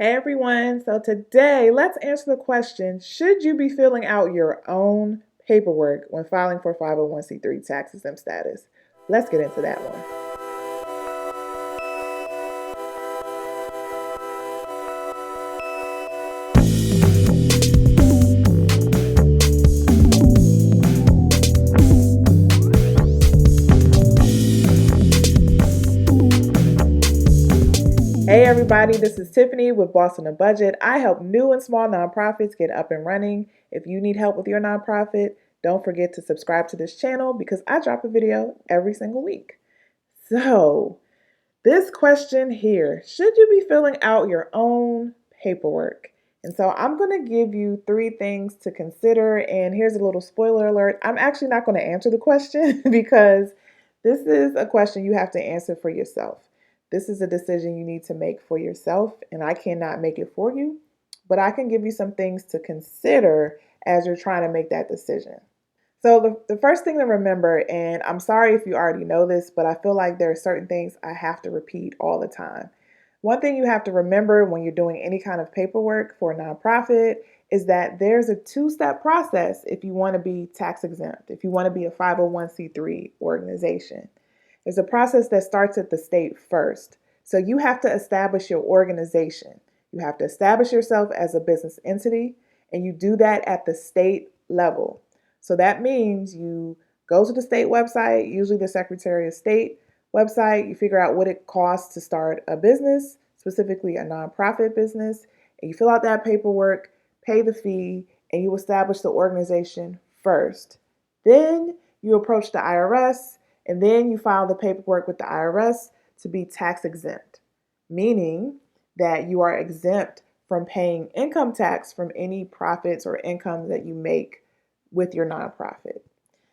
Hey everyone, so today let's answer the question, should you be filling out your own paperwork when filing for 501c3 tax exempt status? Let's get into that one. Hey everybody, this is Tiffany with Boss on a Budget. I help new and small nonprofits get up and running. If you need help with your nonprofit, don't forget to subscribe to this channel because I drop a video every single week. So, this question here, should you be filling out your own paperwork? And so I'm going to give you three things to consider. And here's a little spoiler alert. I'm actually not going to answer the question because this is a question you have to answer for yourself. This is a decision you need to make for yourself, and I cannot make it for you, but I can give you some things to consider as you're trying to make that decision. So the first thing to remember, and I'm sorry if you already know this, but I feel like there are certain things I have to repeat all the time. One thing you have to remember when you're doing any kind of paperwork for a nonprofit is that there's a two-step process if you want to be tax exempt, if you want to be a 501c3 organization. There's a process that starts at the state first. So you have to establish your organization. You have to establish yourself as a business entity, and you do that at the state level. So that means you go to the state website, usually the Secretary of State website, you figure out what it costs to start a business, specifically a nonprofit business, and you fill out that paperwork, pay the fee, and you establish the organization first. Then you approach the IRS, and then you file the paperwork with the IRS to be tax exempt, meaning that you are exempt from paying income tax from any profits or income that you make with your nonprofit.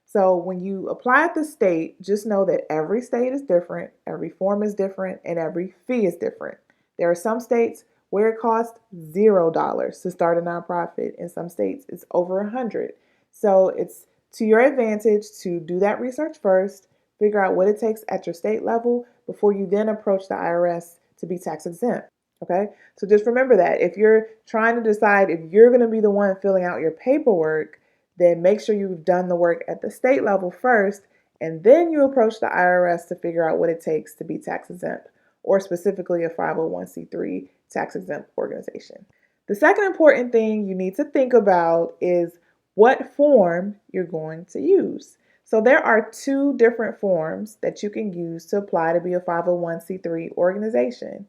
So when you apply at the state, just know that every state is different, every form is different, and every fee is different. There are some states where it costs $0 to start a nonprofit. In some states, it's over $100. So it's to your advantage to do that research first, figure out what it takes at your state level before you then approach the IRS to be tax exempt. Okay, so just remember that if you're trying to decide if you're going to be the one filling out your paperwork, then make sure you've done the work at the state level first, and then you approach the IRS to figure out what it takes to be tax exempt, or specifically a 501c3 tax exempt organization. The second important thing you need to think about is what form you're going to use. So there are two different forms that you can use to apply to be a 501c3 organization.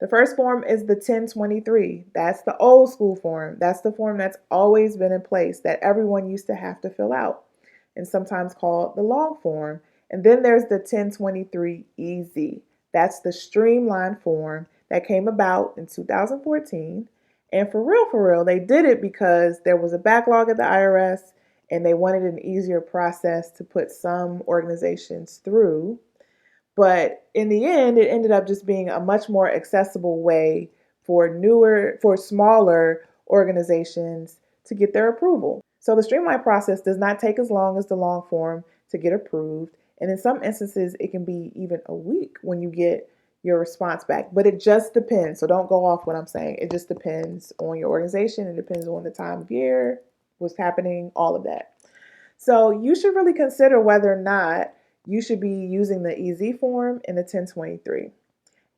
The first form is the 1023. That's the old school form. That's the form that's always been in place that everyone used to have to fill out, and sometimes called the long form. And then there's the 1023 EZ. That's the streamlined form that came about in 2014. And for real, they did it because there was a backlog at the IRS and they wanted an easier process to put some organizations through. But in the end, it ended up just being a much more accessible way for smaller organizations to get their approval. So the streamlined process does not take as long as the long form to get approved. And in some instances, it can be even a week when you get your response back. But it just depends. So don't go off what I'm saying. It just depends on your organization. It depends on the time of year, what's happening, all of that. So you should really consider whether or not you should be using the EZ form in the 1023.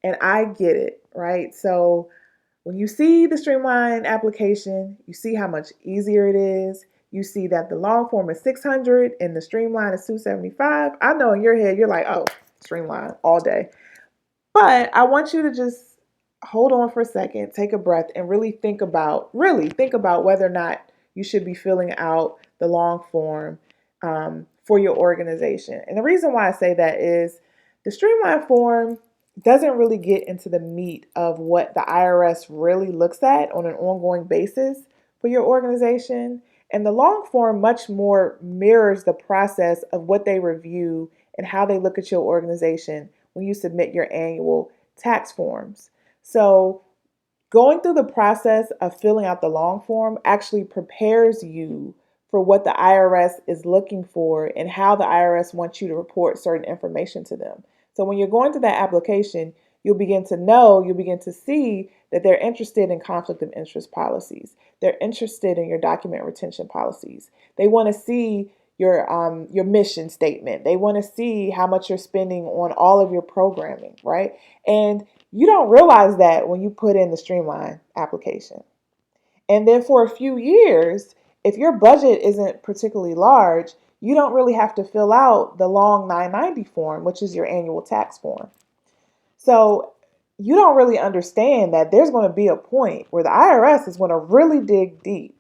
And I get it, right? So when you see the streamlined application, you see how much easier it is. You see that the long form is 600 and the streamline is 275. I know in your head, you're like, oh, streamline all day. But I want you to just hold on for a second, take a breath, and really think about whether or not you should be filling out the long form for your organization. And the reason why I say that is the streamlined form doesn't really get into the meat of what the IRS really looks at on an ongoing basis for your organization. And the long form much more mirrors the process of what they review and how they look at your organization when you submit your annual tax forms. So going through the process of filling out the long form actually prepares you for what the IRS is looking for and how the IRS wants you to report certain information to them. So when you're going through that application, you'll begin to see that they're interested in conflict of interest policies. They're interested in your document retention policies. They want to see your mission statement. They want to see how much you're spending on all of your programming, right? And you don't realize that when you put in the Streamline application. And then for a few years, if your budget isn't particularly large, you don't really have to fill out the long 990 form, which is your annual tax form. So you don't really understand that there's going to be a point where the IRS is going to really dig deep.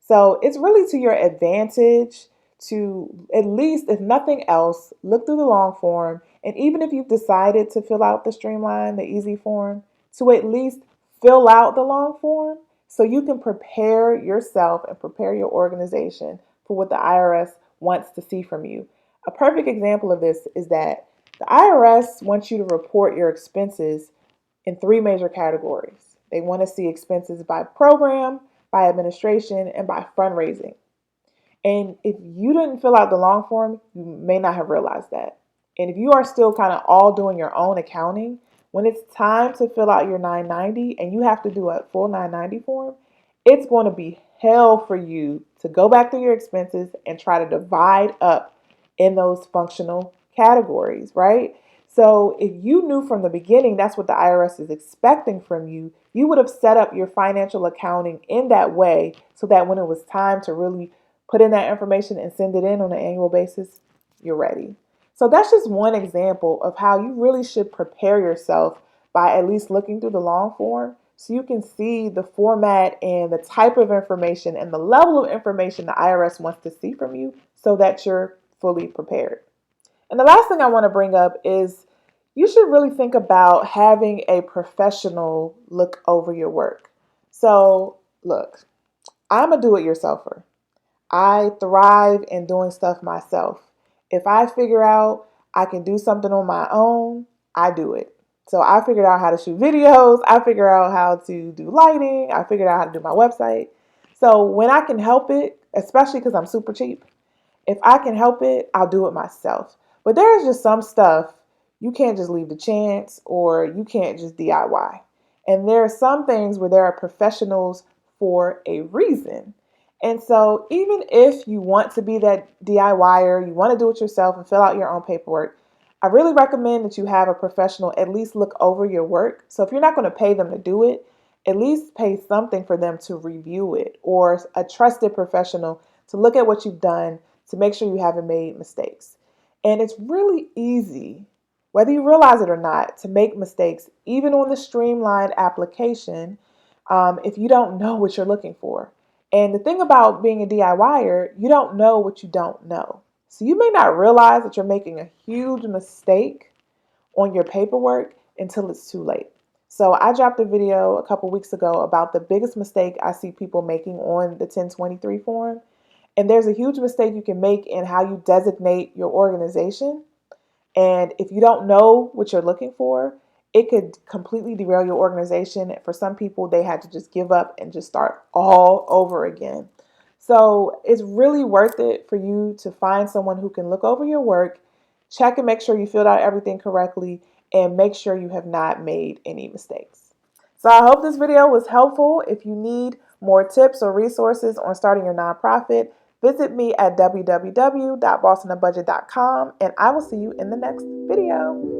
So it's really to your advantage to, at least if nothing else, look through the long form. And even if you've decided to fill out the Streamline, the easy form, to at least fill out the long form so you can prepare yourself and prepare your organization for what the IRS wants to see from you. A perfect example of this is that the IRS wants you to report your expenses in three major categories. They want to see expenses by program, by administration, and by fundraising. And if you didn't fill out the long form, you may not have realized that. And if you are still kind of all doing your own accounting, when it's time to fill out your 990 and you have to do a full 990 form, it's going to be hell for you to go back through your expenses and try to divide up in those functional categories, right? So if you knew from the beginning that's what the IRS is expecting from you, you would have set up your financial accounting in that way so that when it was time to really put in that information and send it in on an annual basis, you're ready. So that's just one example of how you really should prepare yourself by at least looking through the long form so you can see the format and the type of information and the level of information the IRS wants to see from you so that you're fully prepared. And the last thing I want to bring up is you should really think about having a professional look over your work. So, look, I'm a do-it-yourselfer. I thrive in doing stuff myself. If I figure out I can do something on my own, I do it. So I figured out how to shoot videos. I figured out how to do lighting. I figured out how to do my website. So when I can help it, especially because I'm super cheap, if I can help it, I'll do it myself. But there is just some stuff you can't just leave to chance or you can't just DIY. And there are some things where there are professionals for a reason. And so even if you want to be that DIYer, you want to do it yourself and fill out your own paperwork, I really recommend that you have a professional at least look over your work. So if you're not going to pay them to do it, at least pay something for them to review it or a trusted professional to look at what you've done to make sure you haven't made mistakes. And it's really easy, whether you realize it or not, to make mistakes, even on the streamlined application, if you don't know what you're looking for. And the thing about being a DIYer, you don't know what you don't know. So you may not realize that you're making a huge mistake on your paperwork until it's too late. So I dropped a video a couple weeks ago about the biggest mistake I see people making on the 1023 form. And there's a huge mistake you can make in how you designate your organization. And if you don't know what you're looking for, it could completely derail your organization. For some people, they had to just give up and just start all over again. So it's really worth it for you to find someone who can look over your work, check and make sure you filled out everything correctly, and make sure you have not made any mistakes. So I hope this video was helpful. If you need more tips or resources on starting your nonprofit, visit me at www.bossonabudget.com, and I will see you in the next video.